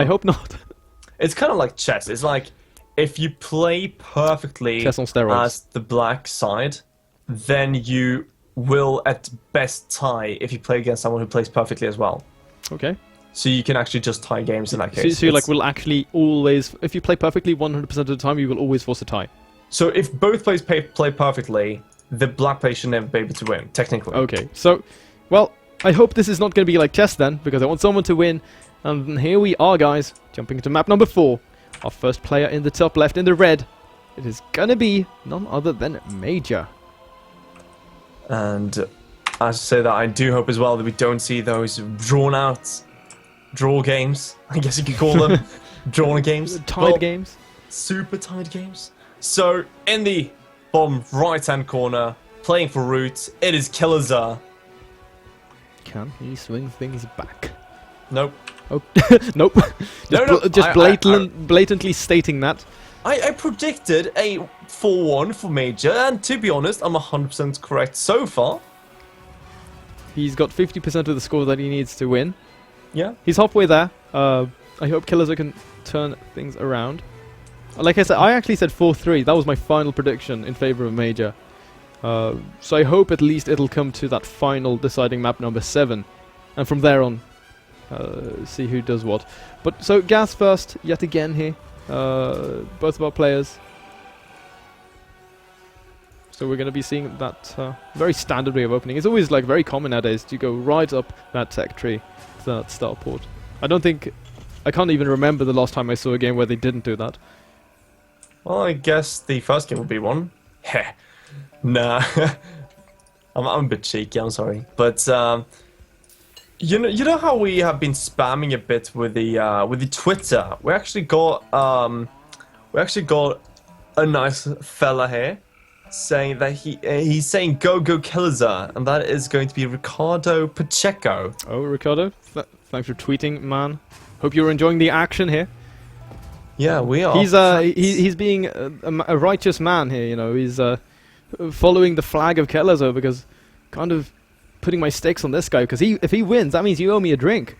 I hope not. It's kind of like chess. It's like if you play perfectly Chess on steroids. as the black side, then you will at best tie if you play against someone who plays perfectly as well. Okay. So you can actually just tie games in that case. So you like will actually always, if you play perfectly 100% of the time, you will always force a tie. So if both players play perfectly, the black player should never be able to win, technically. Okay, so, well, I hope this is not going to be like chess then, because I want someone to win. And here we are, guys, jumping into map number 4. Our first player in the top left in the red. It is gonna be none other than Major. And I say that I do hope as well that we don't see those drawn-out draw games, I guess you could call them. Drawn games. Tied games. Super tied games. So, in the bottom right-hand corner, playing for root, it is Kelazhur. Can he swing things back? Nope. Oh, nope. Just blatantly stating that. I predicted a 4-1 for Major, and to be honest, I'm 100% correct so far. He's got 50% of the score that he needs to win. Yeah. He's halfway there. I hope Kelazhur can turn things around. Like I said, I actually said 4-3. That was my final prediction in favor of Major. So I hope at least it'll come to that final deciding map number 7. And from there on, see who does what. But so Gas first, yet again here. Both of our players. So we're going to be seeing that very standard way of opening. It's always like very common nowadays to go right up that tech tree to that starport. I can't even remember the last time I saw a game where they didn't do that. Well, I guess the first game will be one. Heh. Nah. I'm a bit cheeky, I'm sorry. But you know how we have been spamming a bit with the Twitter? We actually got a nice fella here saying that he's saying go Kelazhur, and that is going to be Ricardo Pacheco. Oh, Ricardo, thanks for tweeting, man. Hope you're enjoying the action here. Yeah, we are. He's being a righteous man here, you know. He's following the flag of Kelazhur because kind of putting my stakes on this guy because if he wins, that means you owe me a drink.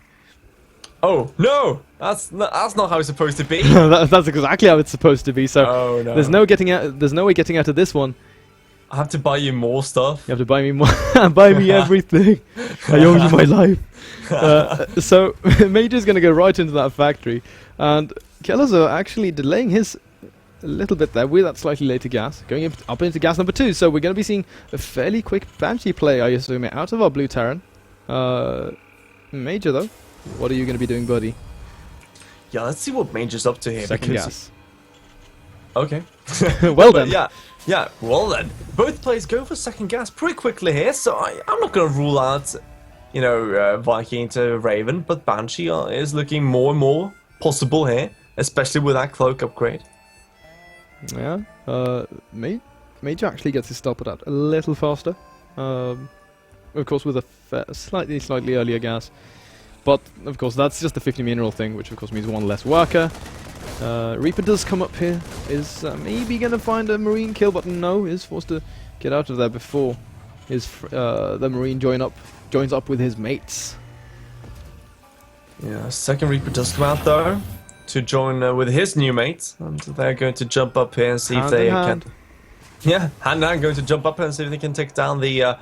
Oh no, that's not how it's supposed to be. That's exactly how it's supposed to be. So no. There's no way getting out of this one. I have to buy you more stuff. You have to buy me more. Buy me everything. I owe you my life. So Major's gonna go right into that factory, and Kelazhur actually delaying his a little bit there with that slightly later gas, going up into gas number 2. So we're going to be seeing a fairly quick Banshee play, I assume, out of our blue Terran. Major though, what are you going to be doing, buddy? Yeah, let's see what Major's up to here. Second gas. Okay. Well then. Yeah. Well then, both players go for second gas pretty quickly here. So I'm not going to rule out, Viking to Raven, but Banshee is looking more and more possible here, especially with that cloak upgrade. Yeah. Major actually gets his stop at that a little faster. Of course, with a slightly earlier gas. But, of course, that's just the 50 mineral thing, which, of course, means one less worker. Reaper does come up here. Is maybe going to find a Marine kill, but no, is forced to get out of there before the Marine joins up with his mates. Yeah, second Reaper does come out, though, to join with his new mates. And they're going to jump up here and see if they can... Yeah, hand in hand, going to jump up and see if they can take down the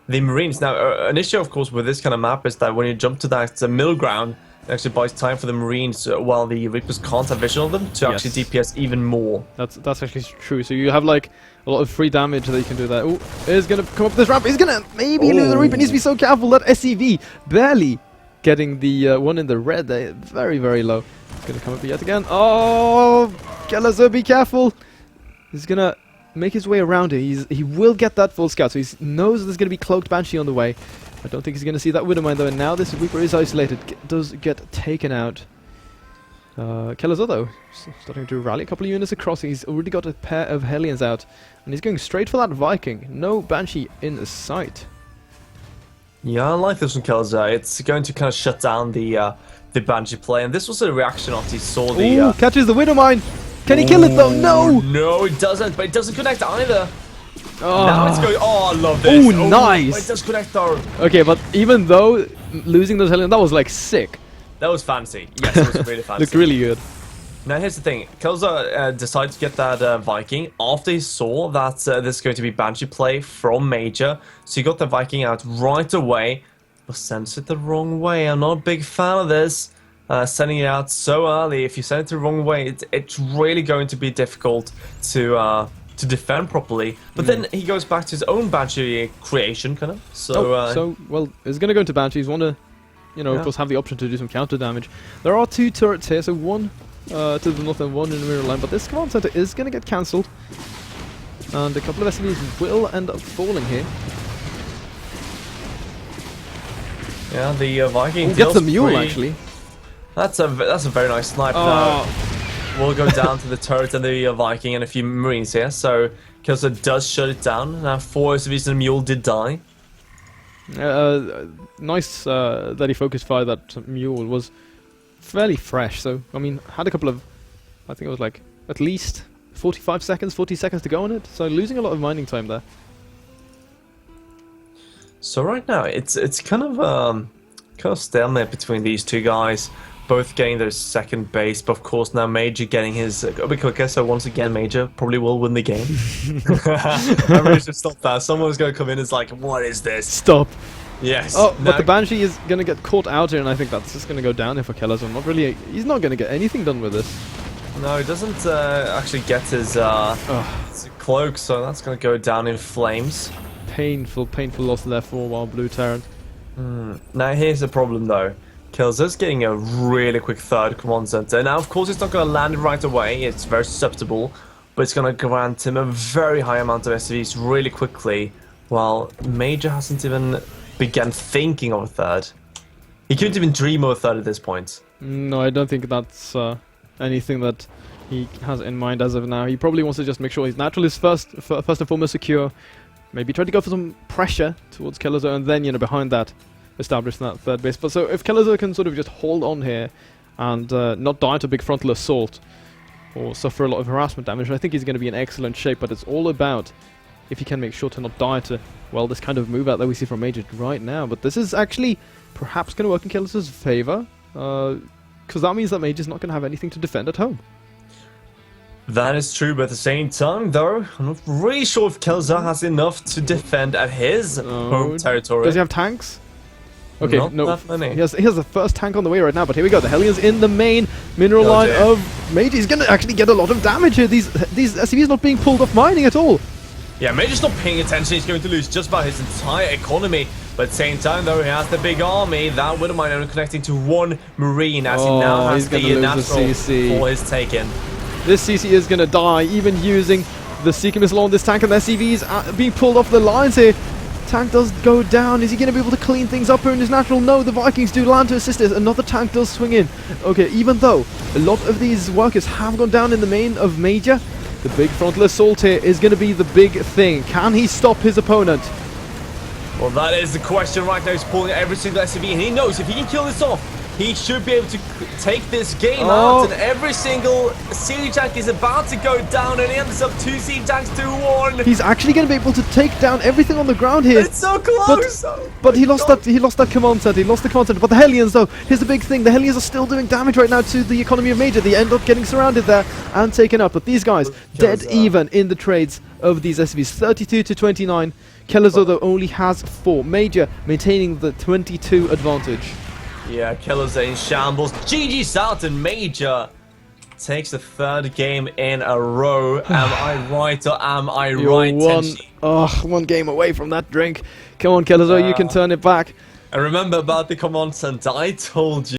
Marines. Now, an issue, of course, with this kind of map is that when you jump to that middle ground, it actually buys time for the Marines while the Reapers can't have vision on them to actually DPS even more. That's actually true. So you have like a lot of free damage that you can do there. Oh, he's going to come up this ramp. He's going to maybe lose the Reaper. Needs to be so careful. That SCV barely getting the one in the red there. Very, very low. He's going to come up yet again. Oh, Kelazhur, be careful. He's going to make his way around here. He will get that full scout, so he knows there's going to be cloaked Banshee on the way. I don't think he's going to see that Widowmine though, and now this Reaper is isolated. Does get taken out. Kelazhur though, starting to rally a couple of units across. He's already got a pair of Hellions out, and he's going straight for that Viking. No Banshee in sight. Yeah, I like this from Kelazhur. It's going to kind of shut down the Banshee play, and this was a reaction after he saw the... catches the Widowmine! Can he kill it though? No! No, it doesn't, but it doesn't connect either. Oh. Now it's going... Oh, I love this. Oh, nice! It does connect though. Okay, but even though losing those Hellions, that was like sick. That was fancy. Yes, it was really fancy. Looked really good. Now here's the thing, Kelazhur decided to get that Viking after he saw that this is going to be Banshee play from Major, so he got the Viking out right away, but sends it the wrong way. I'm not a big fan of this, sending it out so early. If you send it the wrong way, it's really going to be difficult to defend properly. But then he goes back to his own Banshee creation, kind of. So, well, he's going to go into Banshee. He's want to, of course, have the option to do some counter damage. There are 2 turrets here, so one to the north and one in the mirror line, but this command center is going to get cancelled, and a couple of SCVs will end up falling here. Yeah, the Viking gets the mule actually. That's a very nice snipe. We'll go down to the turret and the Viking and a few Marines here. So Kelazhur does shut it down. Now 4 SCVs and a mule did die. Nice that he focus fire that mule was fairly fresh, so I mean had a couple of, I think it was like at least 40 seconds to go on it, so losing a lot of mining time there. So right now it's kind of stalemate between these two guys, both getting their second base, but of course now Major getting his a bit quicker, so once again Major probably will win the game. I really should stop that. Someone's gonna come in and it's like, what is this? Stop. Yes. Oh, but the Banshee is going to get caught out here, and I think that's just going to go down here for Kelazhur. Not really. He's not going to get anything done with this. No, he doesn't actually get his cloak, so that's going to go down in flames. Painful loss there for Wild Blue Terran. Now here's the problem though. Kelazhur's getting a really quick third command center. Now of course it's not going to land right away. It's very susceptible, but it's going to grant him a very high amount of SCVs really quickly, while Major hasn't even began thinking of a third. He couldn't even dream of a third at this point. No, I don't think that's anything that he has in mind as of now. He probably wants to just make sure his natural is first and foremost secure. Maybe try to go for some pressure towards Kelazhur, and then behind that establish that third base. But so if Kelazhur can sort of just hold on here and not die to a big frontal assault or suffer a lot of harassment damage, I think he's going to be in excellent shape. But it's all about if he can make sure to not die to, well, this kind of move out that we see from Major right now. But this is actually perhaps going to work in Kelazhur's favor, because that means that Major's not going to have anything to defend at home. That is true, but at the same time, though, I'm not really sure if Kelazhur has enough to defend at his home territory. Does he have tanks? Okay, not no. That many. He has the first tank on the way right now, but here we go. The Hellions in the main mineral line of Major. He's going to actually get a lot of damage here. These SCVs not being pulled off mining at all. Yeah, Major's not paying attention. He's going to lose just about his entire economy. But at the same time, though, he has the big army. That Widowmine only connecting to 1 Marine, as he now has the natural for his taken. This CC is going to die, even using the Seeker Missile on this tank, and the SCVs being pulled off the lines here. Tank does go down. Is he going to be able to clean things up here in his natural? No, the Vikings do land to assist us. Another tank does swing in. Okay, even though a lot of these workers have gone down in the main of Major, the big frontal assault here is going to be the big thing. Can he stop his opponent? Well, that is the question right now. He's pulling every single SCV, and he knows if he can kill this off, he should be able to take this game out. And every single siege tank is about to go down, and he ends up 2 siege tanks to 1. He's actually going to be able to take down everything on the ground here. It's so close. But he lost that. He lost that command center. He lost the command center. But the Hellions, though, here's the big thing. The Hellions are still doing damage right now to the economy of Major. They end up getting surrounded there and taken up. But these guys dead even in the trades of these SCVs. 32 to 29. Kelazhur, though, only has 4. Major maintaining the 22 advantage. Yeah, Kelazhur in shambles. GG South, and Major takes the 3rd game in a row. Am I right or am I right, Tenshi? One game away from that drink. Come on, Kelazhur, you can turn it back. And remember about the command center. I told you.